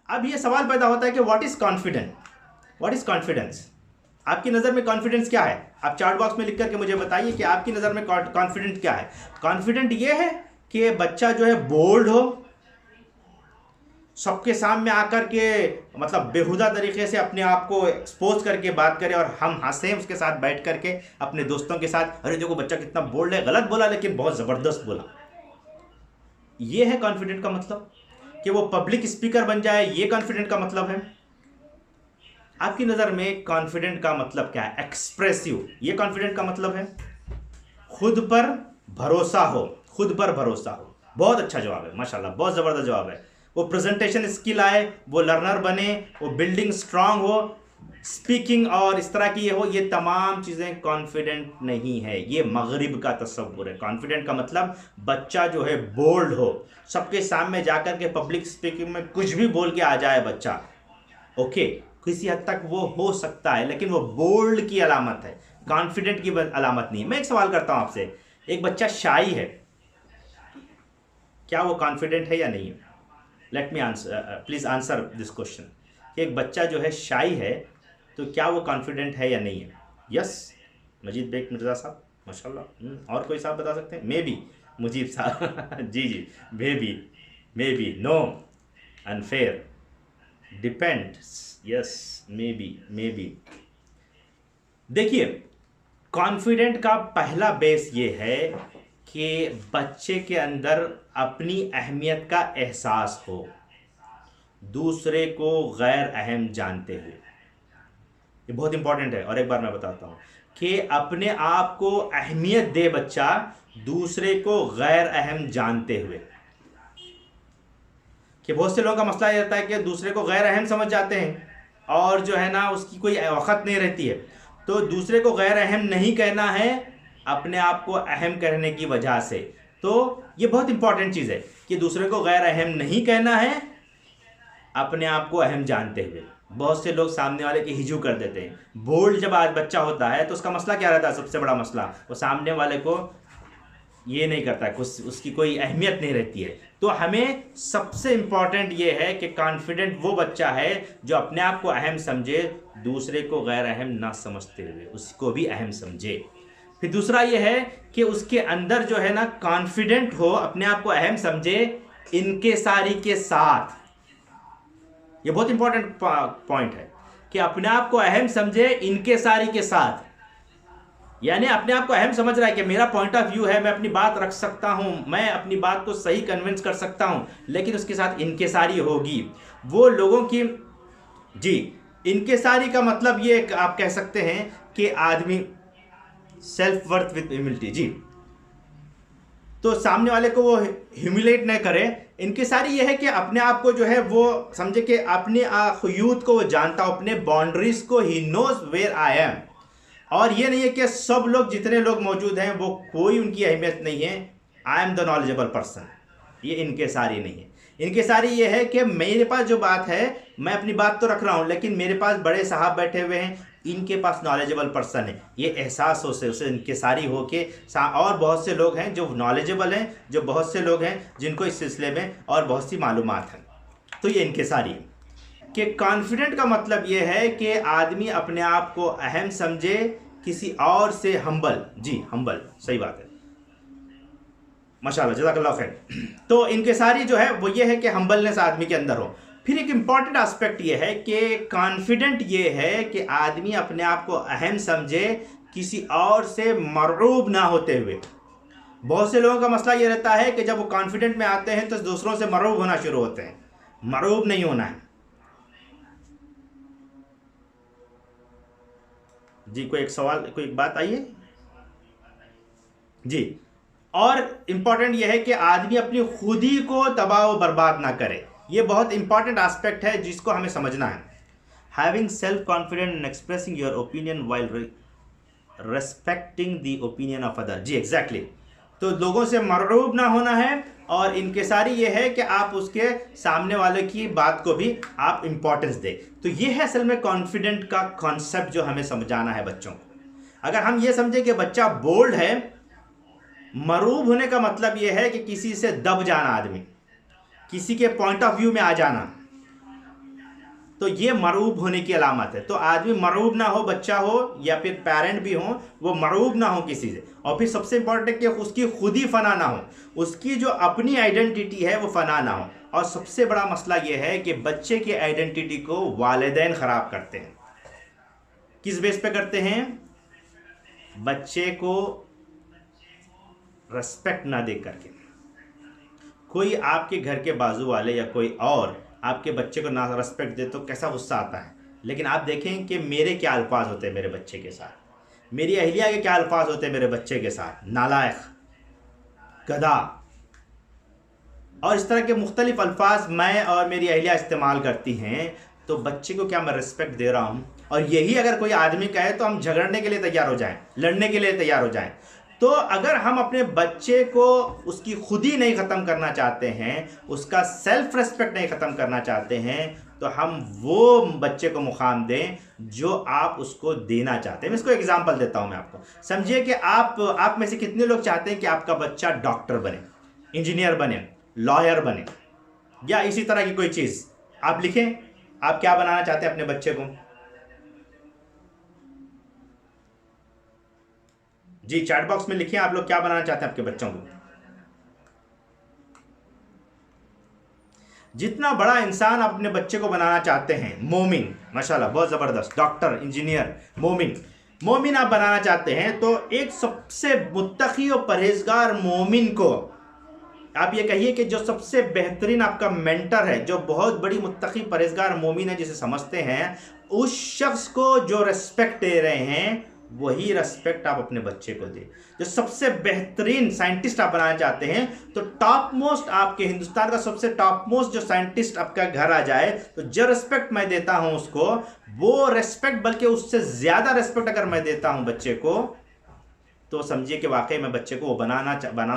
अब ये सवाल पैदा होता है कि what is confident, what is confidence. आपकी नज़र में कॉन्फिडेंस क्या है? आप चार्ट बॉक्स में लिख करके मुझे बताइए कि आपकी नज़र में कॉन्फिडेंट क्या है। कॉन्फिडेंट ये है कि बच्चा जो है बोल्ड हो, सबके सामने आकर के मतलब बेहुदा तरीके से अपने आप को एक्सपोज करके बात करे और हम हंसें उसके साथ बैठ करके अपने दोस्तों के साथ, अरे देखो बच्चा कितना बोल्ड है, गलत बोला लेकिन बहुत ज़बरदस्त बोला। ये है कॉन्फिडेंट का मतलब। कि वो पब्लिक स्पीकर बन जाए, ये कॉन्फिडेंट का मतलब है। आपकी नज़र में कॉन्फिडेंट का मतलब क्या है? एक्सप्रेसिव, ये कॉन्फिडेंट का मतलब है। खुद पर भरोसा हो, खुद पर भरोसा हो। बहुत अच्छा जवाब है, माशाल्लाह, बहुत ज़बरदस्त जवाब है। वो प्रेजेंटेशन स्किल आए, वो लर्नर बने, वो बिल्डिंग स्ट्रांग हो, स्पीकिंग और इस तरह की ये हो, ये तमाम चीज़ें कॉन्फिडेंट नहीं है, ये मगरिब का तस्वुर है। कॉन्फिडेंट का मतलब बच्चा जो है बोल्ड हो, सबके सामने जाकर के पब्लिक स्पीकिंग में कुछ भी बोल के आ जाए बच्चा, ओके, किसी हद तक वो हो सकता है, लेकिन वो बोल्ड की अलामत है, कॉन्फिडेंट की अलामत नहीं। मैं एक सवाल करता हूं आपसे, एक बच्चा शाई है, क्या वो कॉन्फिडेंट है या नहीं है? Let me answer, please answer this question. कि एक बच्चा जो है शाई है, तो क्या वो कॉन्फिडेंट है या नहीं है? यस, मजीद बेग मिर्ज़ा साहब, माशाल्लाह। और कोई साहब बता सकते हैं? मे बी मुजीब साहब जी जी, maybe, no, unfair, depends, yes, maybe. देखिए, कॉन्फिडेंट का पहला बेस ये है कि बच्चे के अंदर अपनी अहमियत का एहसास हो, दूसरे को गैर अहम जानते हुए। ये बहुत इंपॉर्टेंट है, और एक बार मैं बताता हूँ कि अपने आप को अहमियत दे बच्चा, दूसरे को गैर अहम जानते हुए। कि बहुत से लोगों का मसला ये रहता है कि दूसरे को गैर अहम समझ जाते हैं और जो है ना उसकी कोई वक़्त नहीं रहती है। तो दूसरे को गैर अहम नहीं कहना है, अपने आप को अहम कहने की वजह से। तो ये बहुत इंपॉर्टेंट चीज़ है कि दूसरे को गैर अहम नहीं कहना है, अपने आप को अहम जानते हुए। बहुत से लोग सामने वाले की हिजू कर देते हैं। बोल्ड जब आज बच्चा होता है तो उसका मसला क्या रहता है? सबसे बड़ा मसला, वो सामने वाले को ये नहीं करता, कुछ उसकी कोई अहमियत नहीं रहती है। तो हमें सबसे इंपॉर्टेंट ये है कि कॉन्फिडेंट वो बच्चा है जो अपने आप को अहम समझे, दूसरे को गैर अहम ना समझते हुए उसको भी अहम समझे। फिर दूसरा ये है कि उसके अंदर जो है ना कॉन्फिडेंट हो, अपने आप को अहम समझे इनकिसारी के साथ। ये बहुत इंपॉर्टेंट पॉइंट है कि अपने आप को अहम समझे इनकिसारी के साथ। यानी अपने आप को अहम समझ रहा है कि मेरा पॉइंट ऑफ व्यू है, मैं अपनी बात रख सकता हूं, मैं अपनी बात को सही कन्विंस कर सकता हूं, लेकिन उसके साथ इनकिसारी होगी। वो लोगों की, जी, इनकिसारी का मतलब ये आप कह सकते हैं कि आदमी सेल्फ वर्थ विद ह्यूमिलिटी, जी, तो सामने वाले को वो ह्यूमिलेट न करे। इनकिसारी ये है कि अपने आप को जो है वो समझे कि अपने यूथ को वो जानता हो, अपने बाउंड्रीज को, he knows where I am. और ये नहीं है कि सब लोग, जितने लोग मौजूद हैं वो कोई उनकी अहमियत नहीं है, I am the knowledgeable person. ये इनकिसारी नहीं है। इनकिसारी ये है कि मेरे पास जो बात है मैं अपनी बात तो रख रहा हूँ, लेकिन मेरे पास बड़े साहब बैठे हुए हैं, इनके पास नॉलेजेबल पर्सन है, ये एहसास हो से उसे इनकिसारी हो के। और बहुत से लोग हैं जो नॉलेजेबल हैं, जो बहुत से लोग हैं जिनको इस सिलसिले में और बहुत सी मालूमात हैं। तो ये इनकिसारी है। कि कॉन्फिडेंट का मतलब ये है कि आदमी अपने आप को अहम समझे, किसी और से हम्बल, जी हम्बल, सही बात है, माशाल्लाह, जज़ाकल्लाह खैर। तो इनकिसारी जो है वो ये है कि हम्बलनेस आदमी के अंदर हो। फिर एक इंपॉर्टेंट एस्पेक्ट ये है कि कॉन्फिडेंट ये है कि आदमी अपने आप को अहम समझे, किसी और से मरऊब ना होते हुए। बहुत से लोगों का मसला ये रहता है कि जब वो कॉन्फिडेंट में आते हैं तो दूसरों से मरऊब होना शुरू होते हैं। मरऊब नहीं होना है। जी, कोई एक सवाल, कोई एक बात आई है जी। और इंपॉर्टेंट यह है कि आदमी अपनी खुदी को तबाह व बर्बाद ना करे। ये बहुत इंपॉर्टेंट एस्पेक्ट है जिसको हमें समझना है। Having self confidence and expressing your opinion while respecting the opinion of other, जी एग्जैक्टली। तो लोगों से मरऊब ना होना है, और इनकिसारी ये है कि आप उसके सामने वाले की बात को भी आप इंपॉर्टेंस दें। तो ये है असल में कॉन्फिडेंट का कॉन्सेप्ट जो हमें समझाना है बच्चों को। अगर हम ये समझे कि बच्चा बोल्ड है, मरूब होने का मतलब यह है कि किसी से दब जाना, आदमी किसी के पॉइंट ऑफ व्यू में आ जाना, तो ये मरूब होने की अलामत है। तो आदमी मरूब ना हो, बच्चा हो या फिर पेरेंट भी हो, वो मरूब ना हो किसी से। और फिर सबसे इंपॉर्टेंट है कि उसकी खुद ही फना ना हो, उसकी जो अपनी आइडेंटिटी है वो फना ना हो। और सबसे बड़ा मसला ये है कि बच्चे की आइडेंटिटी को वालिदैन ख़राब करते हैं। किस बेस पे करते हैं? बच्चे को रिस्पेक्ट ना दे करके। कोई आपके घर के बाजू वाले या कोई और आपके बच्चे को ना रिस्पेक्ट दे तो कैसा गुस्सा आता है। लेकिन आप देखें कि मेरे क्या अल्फाज होते हैं मेरे बच्चे के साथ, मेरी अहलिया के क्या अल्फाज होते हैं मेरे बच्चे के साथ, नालायक, गधा, और इस तरह के मुख्तलिफ अल्फाज मैं और मेरी अहलिया इस्तेमाल करती हैं। तो बच्चे को क्या मैं रिस्पेक्ट दे रहा हूँ? और यही अगर कोई आदमी कहे तो हम झगड़ने के लिए तैयार हो जाएं, लड़ने के लिए तैयार हो जाएं। तो अगर हम अपने बच्चे को उसकी खुद ही नहीं ख़त्म करना चाहते हैं, उसका सेल्फ रेस्पेक्ट नहीं ख़त्म करना चाहते हैं, तो हम वो बच्चे को मुकाम दें जो आप उसको देना चाहते हैं। मैं इसको एग्जांपल देता हूं मैं आपको। समझिए कि आप में से कितने लोग चाहते हैं कि आपका बच्चा डॉक्टर बने, इंजीनियर बने, लॉयर बने, या इसी तरह की कोई चीज़। आप लिखें आप क्या बनाना चाहते हैं अपने बच्चे को। जी चैट बॉक्स में लिखिए आप लोग क्या बनाना चाहते हैं आपके बच्चों को। जितना बड़ा इंसान आप अपने बच्चे को बनाना चाहते हैं, मोमिन, माशाल्लाह बहुत ज़बरदस्त, डॉक्टर, इंजीनियर, मोमिन आप बनाना चाहते हैं, तो एक सबसे मुत्तकी और परहेजगार मोमिन को आप ये कहिए कि जो सबसे बेहतरीन आपका मेंटर है, जो बहुत बड़ी मुत्तकी परहेजगार मोमिन है जिसे समझते हैं, उस शख्स को जो रेस्पेक्ट दे रहे हैं वही रेस्पेक्ट आप अपने बच्चे को दें। जो सबसे बेहतरीन साइंटिस्ट आप बनाना चाहते हैं, तो टॉप मोस्ट आपके हिंदुस्तान का सबसे टॉप मोस्ट जो साइंटिस्ट आपका घर आ जाए, तो जो रेस्पेक्ट मैं देता हूं उसको, वो रेस्पेक्ट बल्कि उससे ज़्यादा रेस्पेक्ट अगर मैं देता हूं बच्चे को, तो समझिए कि वाकई मैं बच्चे को वो बनाना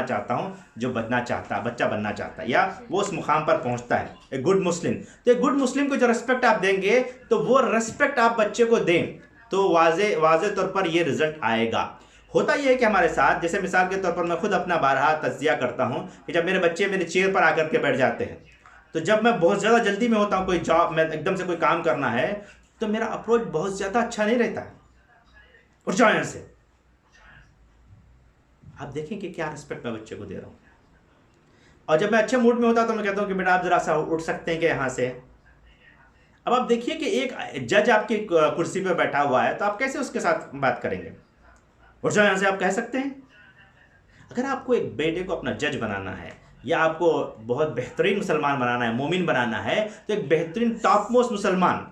चाहता हूं जो बनना चाहता है, बच्चा बनना चाहता है, या वो उस मुकाम पर पहुंचता है, एक गुड मुस्लिम। तो एक गुड मुस्लिम को जो रेस्पेक्ट आप देंगे, तो वो रेस्पेक्ट आप बच्चे को दें, तो वाज़े तौर पर ये रिजल्ट आएगा। होता यह है कि हमारे साथ, जैसे मिसाल के तौर पर मैं खुद अपना बारहा तज्जिया करता हूं कि जब मेरे बच्चे मेरे चेयर पर आकर के बैठ जाते हैं, तो जब मैं बहुत ज़्यादा जल्दी में होता हूं, कोई जॉब में एकदम से कोई काम करना है, तो मेरा अप्रोच बहुत ज़्यादा अच्छा नहीं रहता है, उठ जाओ यहाँ से। आप देखें कि क्या रिस्पेक्ट मैं बच्चे को दे रहा हूँ। और जब मैं अच्छे मूड में होता तो मैं कहता हूँ कि बेटा आप ज़रा सा उठ सकते हैं कि यहाँ से। अब आप देखिए कि एक जज आपकी कुर्सी पर बैठा हुआ है, तो आप कैसे उसके साथ बात करेंगे? उठ जाओ यहाँ से आप कह सकते हैं? अगर आपको एक बेटे को अपना जज बनाना है, या आपको बहुत बेहतरीन मुसलमान बनाना है, मोमिन बनाना है, तो एक बेहतरीन टॉप मोस्ट मुसलमान,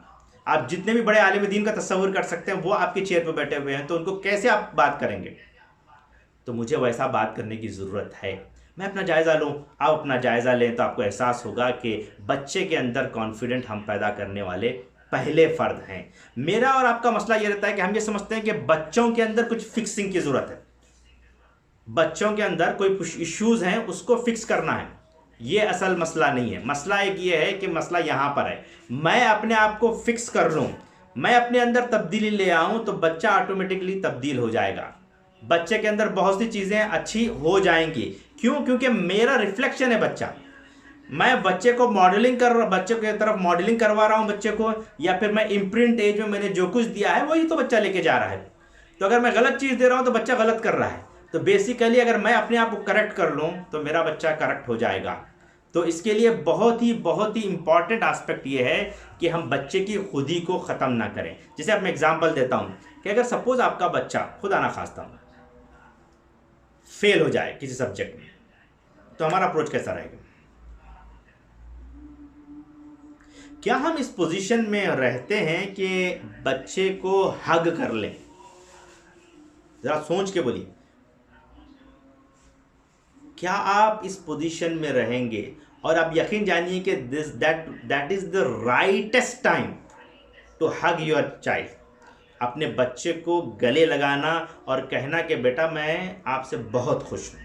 आप जितने भी बड़े आलिम दीन का तस्वुर कर सकते हैं, वो आपके चेयर पर बैठे हुए हैं, तो उनको कैसे आप बात करेंगे? तो मुझे वैसा बात करने की ज़रूरत है। मैं अपना जायज़ा लूँ, आप अपना जायज़ा लें, तो आपको एहसास होगा कि बच्चे के अंदर कॉन्फिडेंट हम पैदा करने वाले पहले फ़र्द हैं। मेरा और आपका मसला ये रहता है कि हम ये समझते हैं कि बच्चों के अंदर कुछ फिक्सिंग की ज़रूरत है, बच्चों के अंदर कोई कुछ इश्यूज़ हैं उसको फिक्स करना है। ये असल मसला नहीं है। मसला एक ये है कि मसला यहाँ पर है, मैं अपने आप को फिक्स कर लूँ, मैं अपने अंदर तब्दीली ले आऊँ, तो बच्चा ऑटोमेटिकली तब्दील हो जाएगा, बच्चे के अंदर बहुत सी चीज़ें अच्छी हो जाएंगी। क्यों? क्योंकि मेरा रिफ्लेक्शन है बच्चा। मैं बच्चे को बच्चे की तरफ मॉडलिंग करवा रहा हूँ बच्चे को, या फिर मैं इम्प्रिंट एज में मैंने जो कुछ दिया है वही तो बच्चा लेके जा रहा है। तो अगर मैं गलत चीज़ दे रहा हूँ तो बच्चा गलत कर रहा है। तो बेसिकली अगर मैं अपने आप को करेक्ट कर लूँ तो मेरा बच्चा करेक्ट हो जाएगा। तो इसके लिए बहुत ही इंपॉर्टेंट एस्पेक्ट ये है कि हम बच्चे की खुदी को ख़त्म ना करें। जैसे अब मैं एग्जांपल देता हूँ कि अगर सपोज आपका बच्चा, खुदा ना खास्ता, फेल हो जाए किसी सब्जेक्ट में, तो हमारा अप्रोच कैसा रहेगा? क्या हम इस पोजीशन में रहते हैं कि बच्चे को हग कर लें? जरा सोच के बोलिए, क्या आप इस पोजीशन में रहेंगे? और आप यकीन जानिए कि that is the rightest time to hug your child. अपने बच्चे को गले लगाना और कहना कि बेटा मैं आपसे बहुत खुश हूं।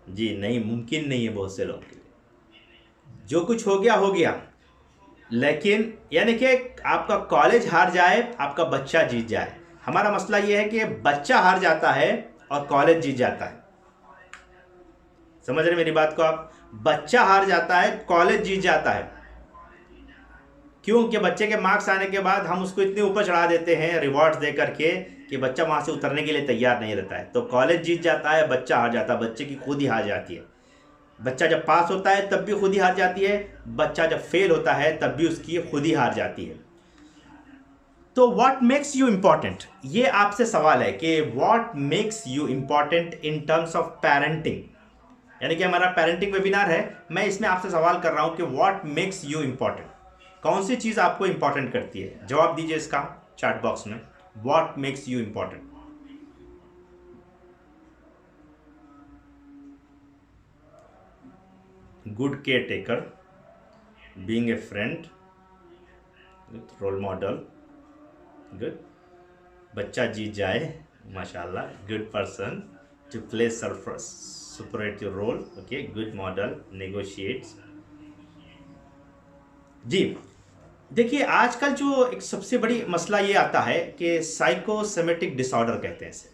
जी नहीं, मुमकिन नहीं है बहुत से लोगों के लिए। जो कुछ हो गया, लेकिन यानी कि आपका कॉलेज हार जाए, आपका बच्चा जीत जाए। हमारा मसला यह है कि बच्चा हार जाता है और कॉलेज जीत जाता है। समझ रहे मेरी बात को आप? बच्चा हार जाता है, कॉलेज जीत जाता है। क्यों? कि बच्चे के मार्क्स आने के बाद हम उसको इतने ऊपर चढ़ा देते हैं रिवॉर्ड्स दे करके कि बच्चा वहाँ से उतरने के लिए तैयार नहीं रहता है। तो कॉलेज जीत जाता है, बच्चा हार जाता है, बच्चे की खुद ही हार जाती है। बच्चा जब पास होता है तब भी खुद ही हार जाती है, बच्चा जब फेल होता है तब भी उसकी खुद ही हार जाती है। तो व्हाट मेक्स यू इम्पॉर्टेंट, ये आपसे सवाल है कि what makes you important in terms of parenting, यानी कि हमारा पेरेंटिंग वेबिनार है, मैं इसमें आपसे सवाल कर रहा हूं कि व्हाट मेक्स यू इम्पॉर्टेंट, कौन सी चीज़ आपको इम्पॉर्टेंट करती है? जवाब दीजिए इसका चैट बॉक्स में, what makes you important. Good care taker, being a friend, role model, good, बच्चा जीत जाए, माशाल्लाह, good person to play superlative role, okay, good model, negotiates. जी देखिए, आजकल जो एक सबसे बड़ी मसला ये आता है कि साइकोसेमेटिक डिसऑर्डर कहते हैं इसे।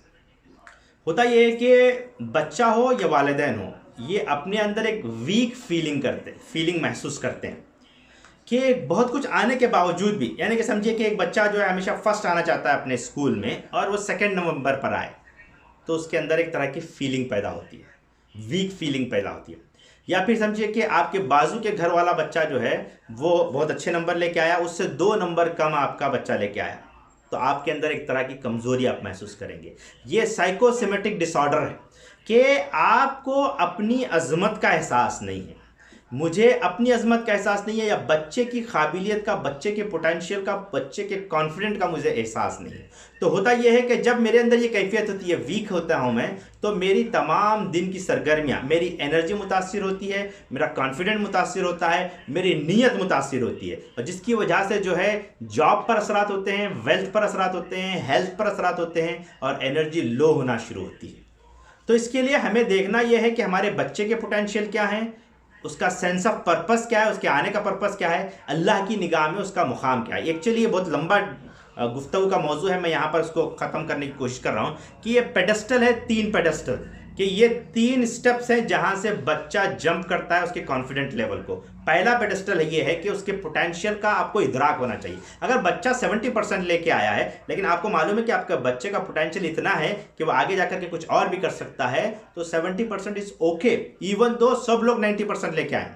होता ये है कि बच्चा हो या वालिदैन हो, ये अपने अंदर एक वीक फीलिंग महसूस करते हैं कि बहुत कुछ आने के बावजूद भी, यानी कि समझिए कि एक बच्चा जो है हमेशा फर्स्ट आना चाहता है अपने स्कूल में और वो सेकंड नंबर पर आए, तो उसके अंदर एक तरह की फीलिंग पैदा होती है, वीक फीलिंग पैदा होती है। या फिर समझिए कि आपके बाजू के घर वाला बच्चा जो है वो बहुत अच्छे नंबर लेके आया, उससे 2 नंबर कम आपका बच्चा लेके आया, तो आपके अंदर एक तरह की कमज़ोरी आप महसूस करेंगे। ये साइकोसेमेटिक डिसऑर्डर है कि आपको अपनी अजमत का एहसास नहीं है, मुझे अपनी अजमत का एहसास नहीं है, या बच्चे की काबिलियत का, बच्चे के पोटेंशियल का, बच्चे के कॉन्फिडेंट का मुझे एहसास नहीं है। तो होता यह है कि जब मेरे अंदर ये कैफियत होती है, वीक होता हूँ मैं, तो मेरी तमाम दिन की सरगर्मियाँ, मेरी एनर्जी मुतासिर होती है, मेरा कॉन्फिडेंट मुतासिर होता है, मेरी नीयत मुतासिर होती है, और जिसकी वजह से जो है जॉब पर असरात होते हैं, वेल्थ पर असरात होते हैं, हेल्थ पर असरात होते हैं, और एनर्जी लो होना शुरू होती है। तो इसके लिए हमें देखना यह है कि हमारे बच्चे के पोटेंशियल क्या हैं, उसका सेंस ऑफ पर्पस क्या है, उसके आने का पर्पस क्या है, अल्लाह की निगाह में उसका मुकाम क्या है। एक्चुअली ये बहुत लंबा गुफ्तगू का मौजू है, मैं यहाँ पर उसको ख़त्म करने की कोशिश कर रहा हूँ कि ये पेडेस्टल है, 3 पेडेस्टल, कि ये 3 स्टेप्स हैं जहाँ से बच्चा जंप करता है उसके कॉन्फिडेंट लेवल को। पहला पेडेस्टल ये है कि उसके पोटेंशियल का आपको इदराक होना चाहिए। अगर बच्चा 70% लेके आया है, लेकिन आपको मालूम है कि आपका बच्चे का पोटेंशियल इतना है कि वो आगे जाकर के कुछ और भी कर सकता है, तो 70% इज ओके, इवन दो सब लोग 90% लेके आए।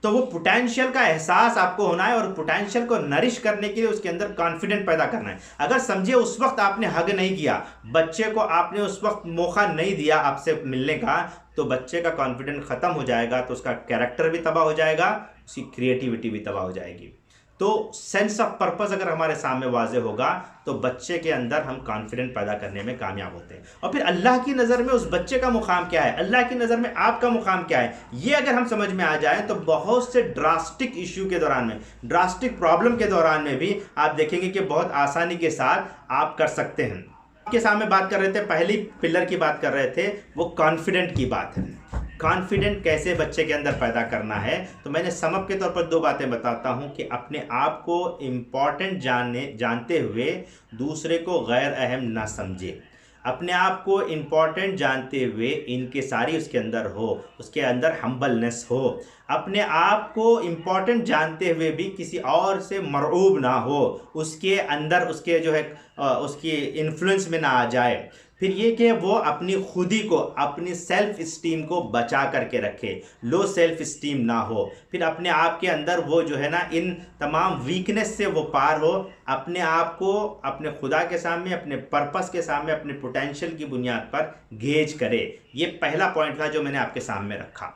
तो वो पोटेंशियल का एहसास आपको होना है, और पोटेंशियल को नरिश करने के लिए उसके अंदर कॉन्फिडेंट पैदा करना है। अगर समझिए उस वक्त आपने हग नहीं किया, बच्चे को आपने उस वक्त मौका नहीं दिया आपसे मिलने का, तो बच्चे का कॉन्फिडेंस ख़त्म हो जाएगा, तो उसका कैरेक्टर भी तबाह हो जाएगा, उसकी क्रिएटिविटी भी तबाह हो जाएगी। तो सेंस ऑफ पर्पस अगर हमारे सामने वाजे होगा, तो बच्चे के अंदर हम कॉन्फिडेंट पैदा करने में कामयाब होते हैं। और फिर अल्लाह की नज़र में उस बच्चे का मुकाम क्या है, अल्लाह की नज़र में आपका मुकाम क्या है, ये अगर हम समझ में आ जाए, तो बहुत से ड्रास्टिक इश्यू के दौरान में, ड्रास्टिक प्रॉब्लम के दौरान में भी आप देखेंगे कि बहुत आसानी के साथ आप कर सकते हैं। आपके सामने बात कर रहे थे, पहली पिलर की बात कर रहे थे, वो कॉन्फिडेंट की बात है। कॉन्फिडेंट कैसे बच्चे के अंदर पैदा करना है, तो मैंने समअप के तौर पर 2 बातें बताता हूं कि अपने आप को इम्पॉर्टेंट जानते हुए दूसरे को गैर अहम ना समझे। अपने आप को इम्पॉर्टेंट जानते हुए इनकिसारी उसके अंदर हो, उसके अंदर हम्बलनेस हो। अपने आप को इम्पॉर्टेंट जानते हुए भी किसी और से मरऊब ना हो, उसके अंदर उसके जो है उसकी इन्फ्लुएंस में ना आ जाए। फिर ये कि वो अपनी खुदी को, अपनी सेल्फ इस्टीम को बचा करके रखे, लो सेल्फ इस्टीम ना हो। फिर अपने आप के अंदर वो जो है ना, इन तमाम वीकनेस से वो पार हो, अपने आप को अपने खुदा के सामने, अपने पर्पस के सामने, अपने पोटेंशियल की बुनियाद पर गेज करे। ये पहला पॉइंट था जो मैंने आपके सामने रखा।